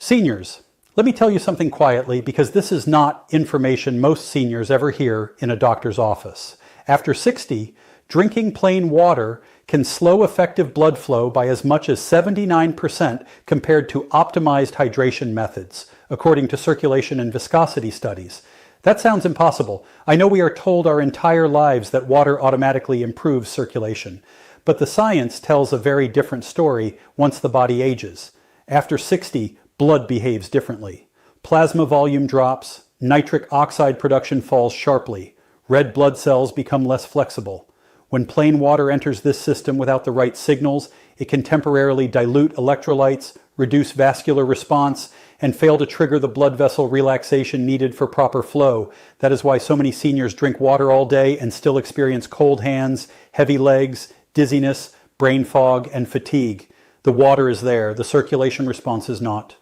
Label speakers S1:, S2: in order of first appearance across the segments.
S1: Seniors, let me tell you something quietly because this is not information most seniors ever hear in a doctor's office. After 60, drinking plain water can slow effective blood flow by as much as 79% compared to optimized hydration methods, according to circulation and viscosity studies. That sounds impossible. I know we are told our entire lives that water automatically improves circulation, but the science tells a very different story once the body ages. After 60, blood behaves differently. Plasma volume drops, nitric oxide production falls sharply, red blood cells become less flexible. When plain water enters this system without the right signals, it can temporarily dilute electrolytes, reduce vascular response, and fail to trigger the blood vessel relaxation needed for proper flow. That is why so many seniors drink water all day and still experience cold hands, heavy legs, dizziness, brain fog, and fatigue. The water is there, the circulation response is not.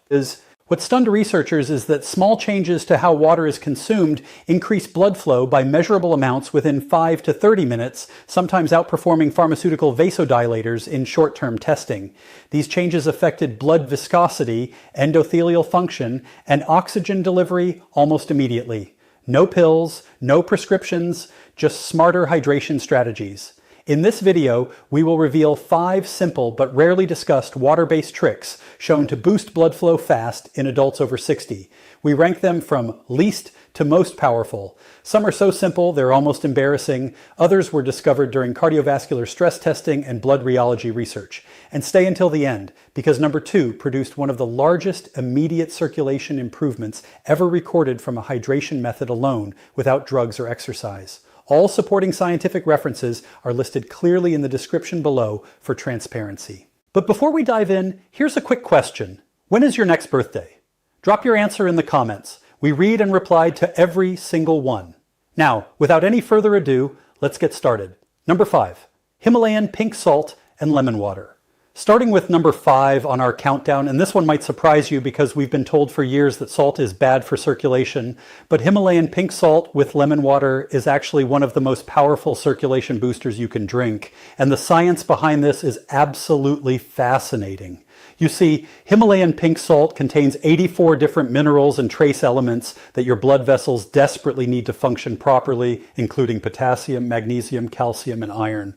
S1: What stunned researchers is that small changes to how water is consumed increase blood flow by measurable amounts within 5 to 30 minutes, sometimes outperforming pharmaceutical vasodilators in short-term testing. These changes affected blood viscosity, endothelial function, and oxygen delivery almost immediately. No pills, no prescriptions, just smarter hydration strategies. In this video, we will reveal 5 simple but rarely discussed water-based tricks shown to boost blood flow fast in adults over 60. We rank them from least to most powerful. Some are so simple they're almost embarrassing. Others were discovered during cardiovascular stress testing and blood rheology research. And stay until the end, because number 2 produced one of the largest immediate circulation improvements ever recorded from a hydration method alone without drugs or exercise. All supporting scientific references are listed clearly in the description below for transparency. But before we dive in, here's a quick question. When is your next birthday? Drop your answer in the comments. We read and reply to every single one. Now, without any further ado, let's get started. Number 5, Himalayan pink salt and lemon water. Starting with number 5 on our countdown, and this one might surprise you because we've been told for years that salt is bad for circulation, but Himalayan pink salt with lemon water is actually one of the most powerful circulation boosters you can drink, and the science behind this is absolutely fascinating. You see, Himalayan pink salt contains 84 different minerals and trace elements that your blood vessels desperately need to function properly, including potassium, magnesium, calcium, and iron.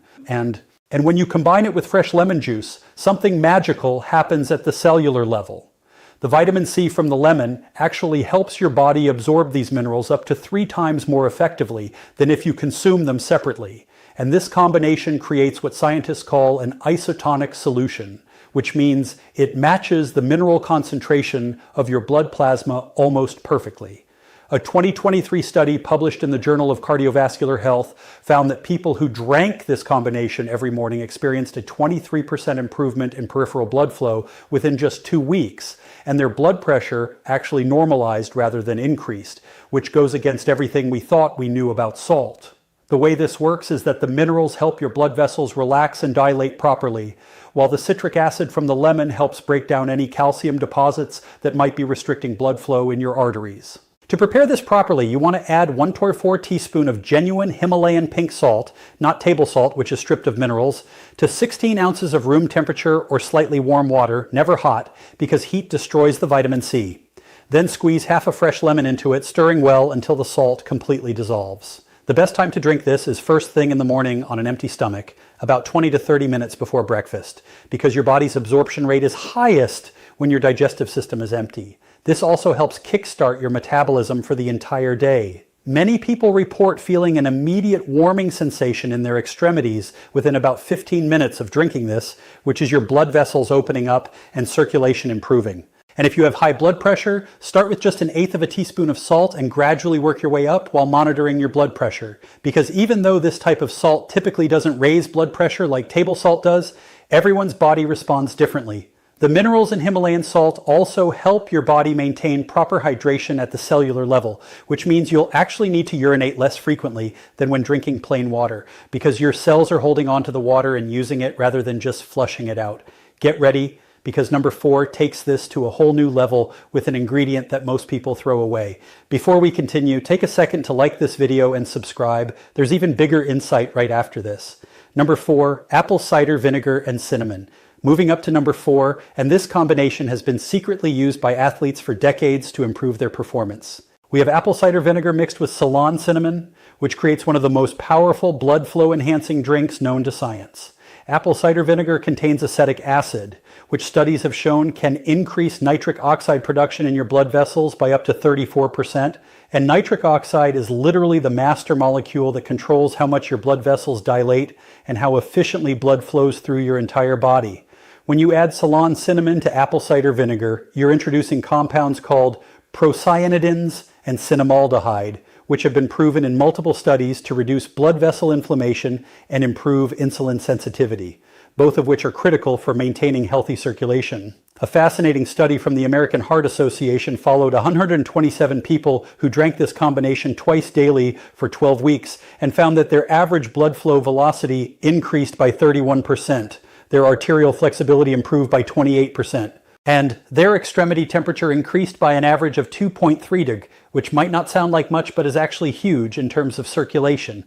S1: And when you combine it with fresh lemon juice, something magical happens at the cellular level. The vitamin C from the lemon actually helps your body absorb these minerals up to 3 times more effectively than if you consume them separately. And this combination creates what scientists call an isotonic solution, which means it matches the mineral concentration of your blood plasma almost perfectly. A 2023 study published in the Journal of Cardiovascular Health found that people who drank this combination every morning experienced a 23% improvement in peripheral blood flow within just 2 weeks, and their blood pressure actually normalized rather than increased, which goes against everything we thought we knew about salt. The way this works is that the minerals help your blood vessels relax and dilate properly, while the citric acid from the lemon helps break down any calcium deposits that might be restricting blood flow in your arteries. To prepare this properly, you want to add 1/4 teaspoon of genuine Himalayan pink salt, not table salt, which is stripped of minerals, to 16 ounces of room temperature or slightly warm water, never hot, because heat destroys the vitamin C. Then squeeze half a fresh lemon into it, stirring well until the salt completely dissolves. The best time to drink this is first thing in the morning on an empty stomach, about 20 to 30 minutes before breakfast, because your body's absorption rate is highest when your digestive system is empty. This also helps kickstart your metabolism for the entire day. Many people report feeling an immediate warming sensation in their extremities within about 15 minutes of drinking this, which is your blood vessels opening up and circulation improving. And if you have high blood pressure, start with just 1/8 teaspoon of salt and gradually work your way up while monitoring your blood pressure. Because even though this type of salt typically doesn't raise blood pressure like table salt does, everyone's body responds differently. The minerals in Himalayan salt also help your body maintain proper hydration at the cellular level, which means you'll actually need to urinate less frequently than when drinking plain water, because your cells are holding on to the water and using it rather than just flushing it out. Get ready, because number 4 takes this to a whole new level with an ingredient that most people throw away. Before we continue, take a second to like this video and subscribe. There's even bigger insight right after this. Number 4, apple cider vinegar and cinnamon. Moving up to number 4, and this combination has been secretly used by athletes for decades to improve their performance. We have apple cider vinegar mixed with Ceylon cinnamon, which creates one of the most powerful blood flow enhancing drinks known to science. Apple cider vinegar contains acetic acid, which studies have shown can increase nitric oxide production in your blood vessels by up to 34%. And nitric oxide is literally the master molecule that controls how much your blood vessels dilate and how efficiently blood flows through your entire body. When you add Ceylon cinnamon to apple cider vinegar, you're introducing compounds called procyanidins and cinnamaldehyde, which have been proven in multiple studies to reduce blood vessel inflammation and improve insulin sensitivity, both of which are critical for maintaining healthy circulation. A fascinating study from the American Heart Association followed 127 people who drank this combination twice daily for 12 weeks and found that their average blood flow velocity increased by 31%, their arterial flexibility improved by 28%, and their extremity temperature increased by an average of 2.3 deg, which might not sound like much but is actually huge in terms of circulation.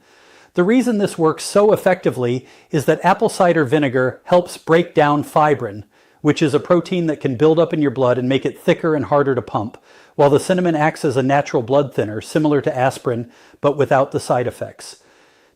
S1: The reason this works so effectively is that apple cider vinegar helps break down fibrin, which is a protein that can build up in your blood and make it thicker and harder to pump, while the cinnamon acts as a natural blood thinner, similar to aspirin, but without the side effects.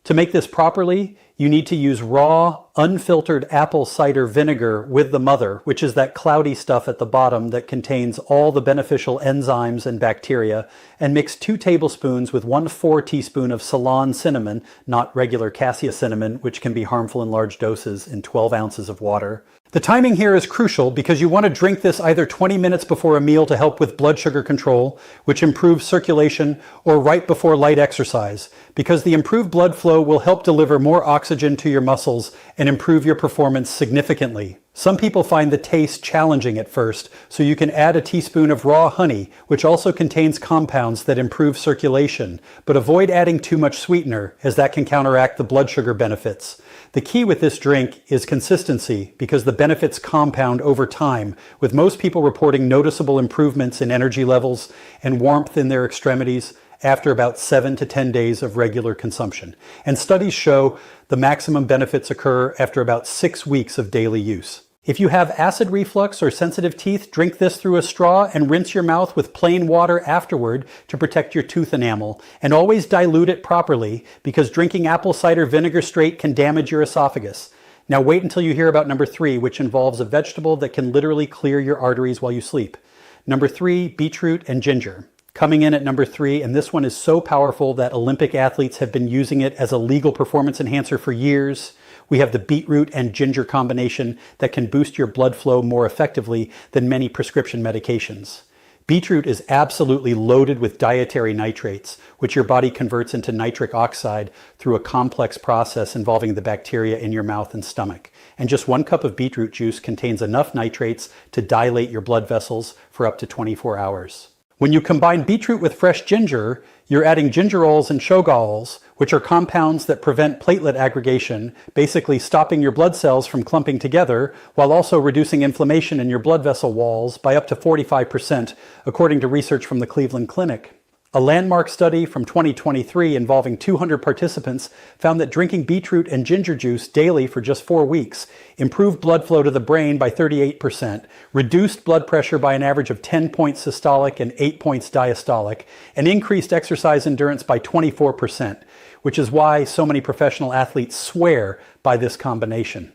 S1: To make this properly, you need to use raw, unfiltered apple cider vinegar with the mother, which is that cloudy stuff at the bottom that contains all the beneficial enzymes and bacteria, and mix 2 tablespoons with 1/4 teaspoon of Ceylon cinnamon, not regular cassia cinnamon, which can be harmful in large doses, in 12 ounces of water. The timing here is crucial because you want to drink this either 20 minutes before a meal to help with blood sugar control, which improves circulation, or right before light exercise, because the improved blood flow will help deliver more oxygen to your muscles and improve your performance significantly. Some people find the taste challenging at first, so you can add a teaspoon of raw honey, which also contains compounds that improve circulation, but avoid adding too much sweetener, as that can counteract the blood sugar benefits. The key with this drink is consistency, because the benefits compound over time, with most people reporting noticeable improvements in energy levels and warmth in their extremities after about 7 to 10 days of regular consumption. And studies show the maximum benefits occur after about 6 weeks of daily use. If you have acid reflux or sensitive teeth, drink this through a straw and rinse your mouth with plain water afterward to protect your tooth enamel. And always dilute it properly, because drinking apple cider vinegar straight can damage your esophagus. Now wait until you hear about number 3, which involves a vegetable that can literally clear your arteries while you sleep. Number 3, beetroot and ginger. Coming in at number 3, and this one is so powerful that Olympic athletes have been using it as a legal performance enhancer for years. We have the beetroot and ginger combination that can boost your blood flow more effectively than many prescription medications. Beetroot is absolutely loaded with dietary nitrates, which your body converts into nitric oxide through a complex process involving the bacteria in your mouth and stomach. And just 1 cup of beetroot juice contains enough nitrates to dilate your blood vessels for up to 24 hours. When you combine beetroot with fresh ginger, you're adding gingerols and shogaols, which are compounds that prevent platelet aggregation, basically stopping your blood cells from clumping together, while also reducing inflammation in your blood vessel walls by up to 45%, according to research from the Cleveland Clinic. A landmark study from 2023 involving 200 participants found that drinking beetroot and ginger juice daily for just 4 weeks improved blood flow to the brain by 38%, reduced blood pressure by an average of 10 points systolic and 8 points diastolic, and increased exercise endurance by 24%, which is why so many professional athletes swear by this combination.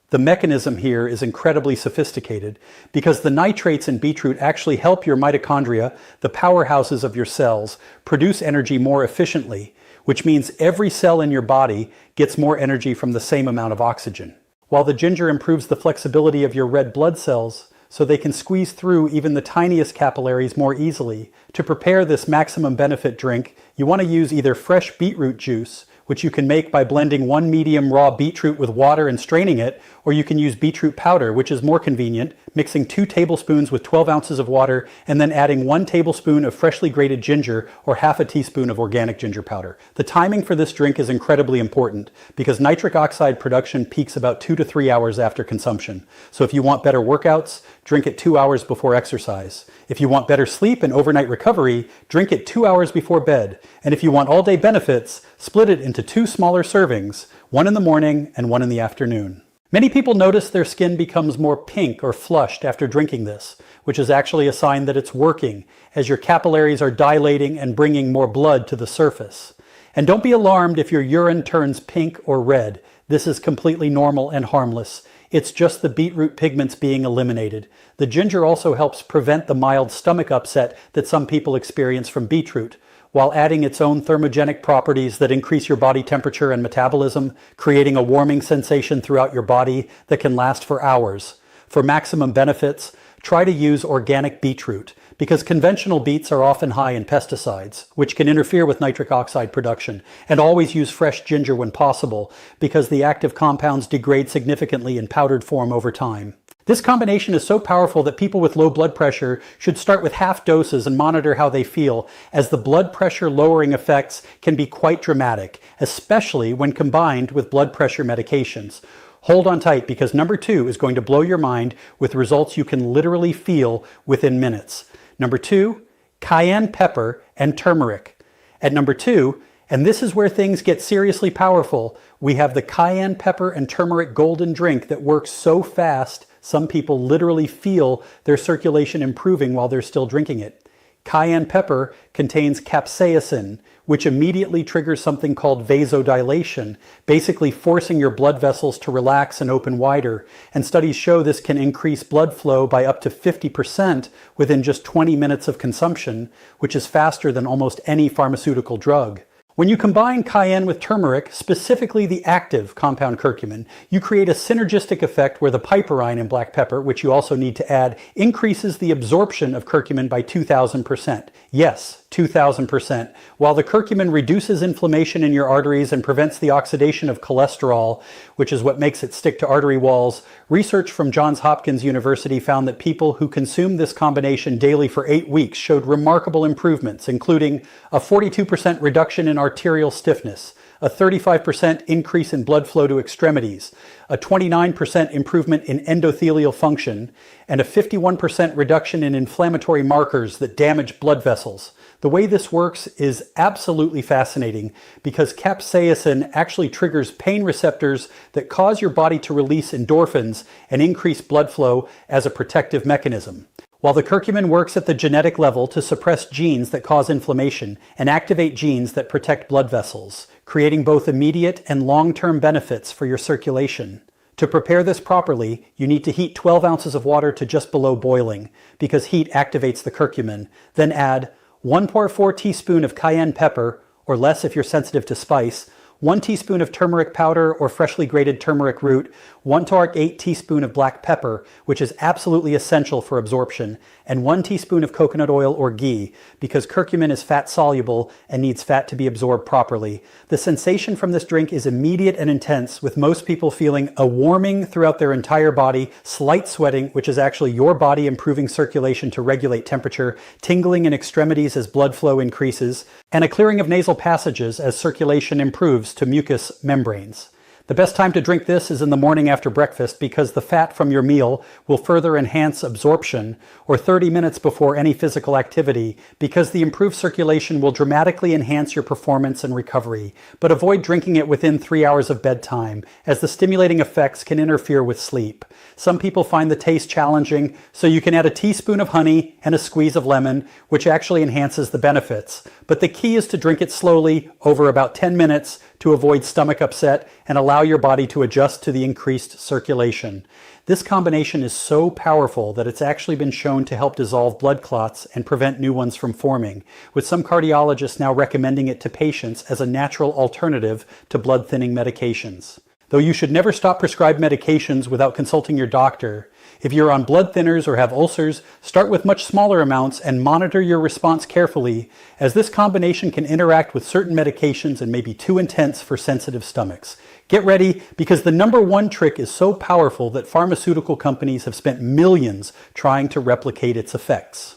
S1: The mechanism here is incredibly sophisticated because the nitrates in beetroot actually help your mitochondria, the powerhouses of your cells, produce energy more efficiently, which means every cell in your body gets more energy from the same amount of oxygen. While the ginger improves the flexibility of your red blood cells so they can squeeze through even the tiniest capillaries more easily. To prepare this maximum benefit drink, you want to use either fresh beetroot juice, which you can make by blending 1 medium raw beetroot with water and straining it, or you can use beetroot powder, which is more convenient, mixing 2 tablespoons with 12 ounces of water and then adding 1 tablespoon of freshly grated ginger or half a teaspoon of organic ginger powder. The timing for this drink is incredibly important because nitric oxide production peaks about 2 to 3 hours after consumption. So if you want better workouts, drink it 2 hours before exercise. If you want better sleep and overnight recovery, drink it 2 hours before bed. And if you want all-day benefits, split it into 2 smaller servings, 1 in the morning and 1 in the afternoon. Many people notice their skin becomes more pink or flushed after drinking this, which is actually a sign that it's working, as your capillaries are dilating and bringing more blood to the surface. And don't be alarmed if your urine turns pink or red. This is completely normal and harmless. It's just the beetroot pigments being eliminated. The ginger also helps prevent the mild stomach upset that some people experience from beetroot, while adding its own thermogenic properties that increase your body temperature and metabolism, creating a warming sensation throughout your body that can last for hours. For maximum benefits, try to use organic beetroot, because conventional beets are often high in pesticides, which can interfere with nitric oxide production, and always use fresh ginger when possible, because the active compounds degrade significantly in powdered form over time. This combination is so powerful that people with low blood pressure should start with half doses and monitor how they feel, as the blood pressure lowering effects can be quite dramatic, especially when combined with blood pressure medications. Hold on tight, because number 2 is going to blow your mind with results you can literally feel within minutes. Number 2, cayenne pepper and turmeric. At number 2, and this is where things get seriously powerful, we have the cayenne pepper and turmeric golden drink that works so fast some people literally feel their circulation improving while they're still drinking it. Cayenne pepper contains capsaicin, which immediately triggers something called vasodilation, basically forcing your blood vessels to relax and open wider. And studies show this can increase blood flow by up to 50% within just 20 minutes of consumption, which is faster than almost any pharmaceutical drug. When you combine cayenne with turmeric, specifically the active compound curcumin, you create a synergistic effect where the piperine in black pepper, which you also need to add, increases the absorption of curcumin by 2,000%. Yes, 2,000%. While the curcumin reduces inflammation in your arteries and prevents the oxidation of cholesterol, which is what makes it stick to artery walls, research from Johns Hopkins University found that people who consumed this combination daily for 8 weeks showed remarkable improvements, including a 42% reduction in arterial stiffness, a 35% increase in blood flow to extremities, a 29% improvement in endothelial function, and a 51% reduction in inflammatory markers that damage blood vessels. The way this works is absolutely fascinating, because capsaicin actually triggers pain receptors that cause your body to release endorphins and increase blood flow as a protective mechanism. While the curcumin works at the genetic level to suppress genes that cause inflammation and activate genes that protect blood vessels, creating both immediate and long-term benefits for your circulation. To prepare this properly, you need to heat 12 ounces of water to just below boiling, because heat activates the curcumin. Then add 1.4 teaspoon of cayenne pepper, or less if you're sensitive to spice, 1 teaspoon of turmeric powder or freshly grated turmeric root, 1 to 8 teaspoon of black pepper, which is absolutely essential for absorption, and 1 teaspoon of coconut oil or ghee, because curcumin is fat soluble and needs fat to be absorbed properly. The sensation from this drink is immediate and intense, with most people feeling a warming throughout their entire body, slight sweating, which is actually your body improving circulation to regulate temperature, tingling in extremities as blood flow increases, and a clearing of nasal passages as circulation improves to mucous membranes. The best time to drink this is in the morning after breakfast, because the fat from your meal will further enhance absorption, or 30 minutes before any physical activity, because the improved circulation will dramatically enhance your performance and recovery. But avoid drinking it within 3 hours of bedtime, as the stimulating effects can interfere with sleep. Some people find the taste challenging, so you can add a teaspoon of honey and a squeeze of lemon, which actually enhances the benefits. But the key is to drink it slowly over about 10 minutes to avoid stomach upset and allow your body to adjust to the increased circulation. This combination is so powerful that it's actually been shown to help dissolve blood clots and prevent new ones from forming, with some cardiologists now recommending it to patients as a natural alternative to blood-thinning medications. Though you should never stop prescribed medications without consulting your doctor. If you're on blood thinners or have ulcers, start with much smaller amounts and monitor your response carefully, as this combination can interact with certain medications and may be too intense for sensitive stomachs. Get ready, because the number 1 trick is so powerful that pharmaceutical companies have spent millions trying to replicate its effects.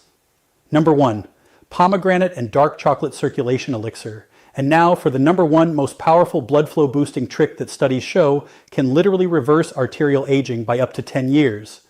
S1: Number 1, pomegranate and dark chocolate circulation elixir. And now for the number 1 most powerful blood flow boosting trick that studies show can literally reverse arterial aging by up to 10 years.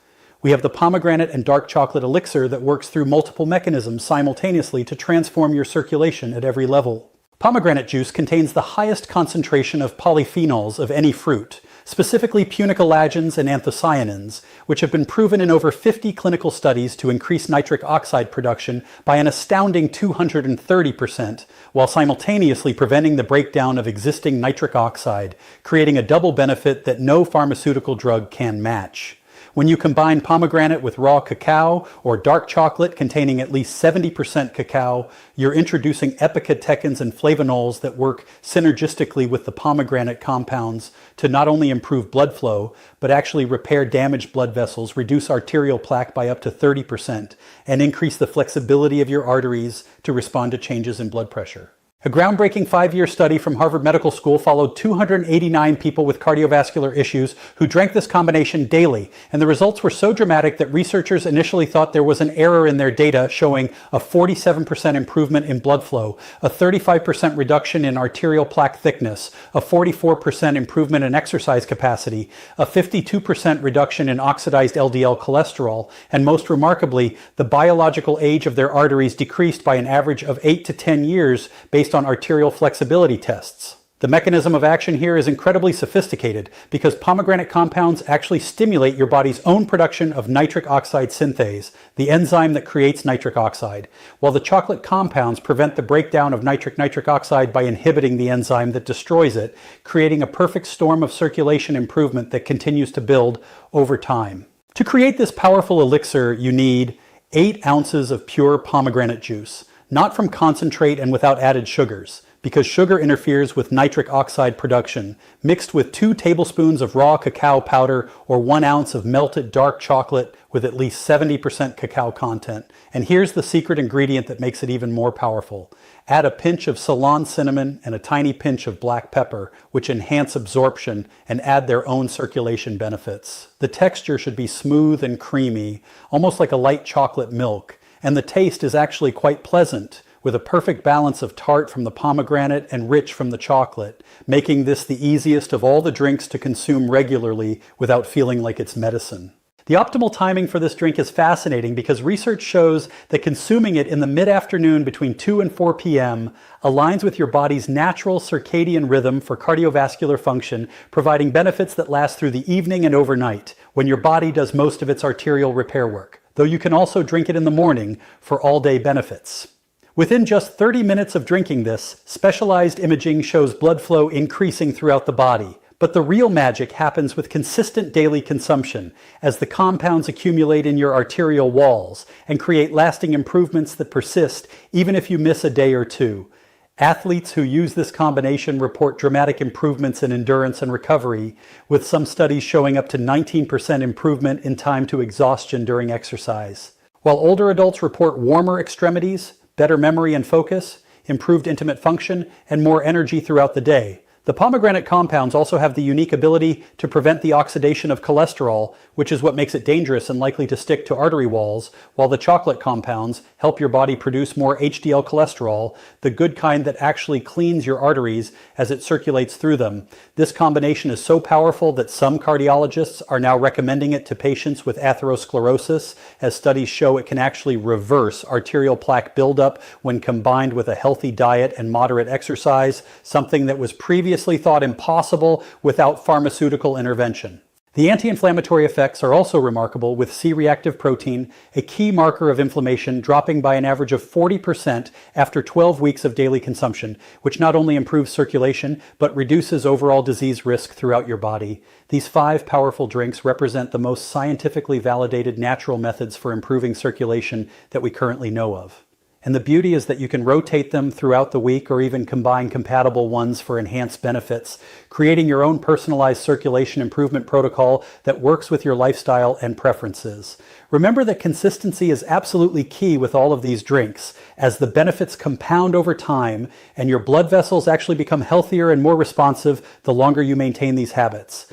S1: We have the pomegranate and dark chocolate elixir that works through multiple mechanisms simultaneously to transform your circulation at every level. Pomegranate juice contains the highest concentration of polyphenols of any fruit, specifically punicolagens and anthocyanins, which have been proven in over 50 clinical studies to increase nitric oxide production by an astounding 230%, while simultaneously preventing the breakdown of existing nitric oxide, creating a double benefit that no pharmaceutical drug can match. When you combine pomegranate with raw cacao or dark chocolate containing at least 70% cacao, you're introducing epicatechins and flavonols that work synergistically with the pomegranate compounds to not only improve blood flow, but actually repair damaged blood vessels, reduce arterial plaque by up to 30%, and increase the flexibility of your arteries to respond to changes in blood pressure. A groundbreaking 5-year study from Harvard Medical School followed 289 people with cardiovascular issues who drank this combination daily, and the results were so dramatic that researchers initially thought there was an error in their data, showing a 47% improvement in blood flow, a 35% reduction in arterial plaque thickness, a 44% improvement in exercise capacity, a 52% reduction in oxidized LDL cholesterol, and most remarkably, the biological age of their arteries decreased by an average of 8 to 10 years based on arterial flexibility tests. The mechanism of action here is incredibly sophisticated because pomegranate compounds actually stimulate your body's own production of nitric oxide synthase, the enzyme that creates nitric oxide, while the chocolate compounds prevent the breakdown of nitric oxide by inhibiting the enzyme that destroys it, creating a perfect storm of circulation improvement that continues to build over time. To create this powerful elixir, you need 8 ounces of pure pomegranate juice, not from concentrate and without added sugars, because sugar interferes with nitric oxide production, mixed with 2 tablespoons of raw cacao powder or 1 ounce of melted dark chocolate with at least 70% cacao content. And here's the secret ingredient that makes it even more powerful. Add a pinch of Ceylon cinnamon and a tiny pinch of black pepper, which enhance absorption and add their own circulation benefits. The texture should be smooth and creamy, almost like a light chocolate milk. And the taste is actually quite pleasant, with a perfect balance of tart from the pomegranate and rich from the chocolate, making this the easiest of all the drinks to consume regularly without feeling like it's medicine. The optimal timing for this drink is fascinating because research shows that consuming it in the mid-afternoon between 2 and 4 p.m. aligns with your body's natural circadian rhythm for cardiovascular function, providing benefits that last through the evening and overnight, when your body does most of its arterial repair work, though you can also drink it in the morning for all-day benefits. Within just 30 minutes of drinking this, specialized imaging shows blood flow increasing throughout the body. But the real magic happens with consistent daily consumption, as the compounds accumulate in your arterial walls and create lasting improvements that persist even if you miss a day or two. Athletes who use this combination report dramatic improvements in endurance and recovery, with some studies showing up to 19% improvement in time to exhaustion during exercise. While older adults report warmer extremities, better memory and focus, improved intimate function, and more energy throughout the day. The pomegranate compounds also have the unique ability to prevent the oxidation of cholesterol, which is what makes it dangerous and likely to stick to artery walls, while the chocolate compounds help your body produce more HDL cholesterol, the good kind that actually cleans your arteries as it circulates through them. This combination is so powerful that some cardiologists are now recommending it to patients with atherosclerosis, as studies show it can actually reverse arterial plaque buildup when combined with a healthy diet and moderate exercise, something that was previously thought impossible without pharmaceutical intervention. The anti-inflammatory effects are also remarkable, with C-reactive protein, a key marker of inflammation, dropping by an average of 40% after 12 weeks of daily consumption, which not only improves circulation, but reduces overall disease risk throughout your body. These 5 powerful drinks represent the most scientifically validated natural methods for improving circulation that we currently know of. And the beauty is that you can rotate them throughout the week or even combine compatible ones for enhanced benefits, creating your own personalized circulation improvement protocol that works with your lifestyle and preferences. Remember that consistency is absolutely key with all of these drinks, as the benefits compound over time and your blood vessels actually become healthier and more responsive the longer you maintain these habits.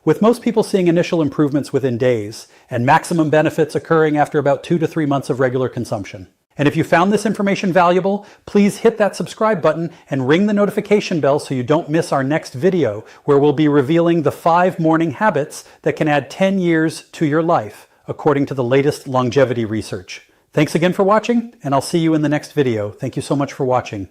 S1: With most people seeing initial improvements within days, and maximum benefits occurring after about 2 to 3 months of regular consumption. And if you found this information valuable, please hit that subscribe button and ring the notification bell so you don't miss our next video, where we'll be revealing the 5 morning habits that can add 10 years to your life, according to the latest longevity research. Thanks again for watching, and I'll see you in the next video. Thank you so much for watching.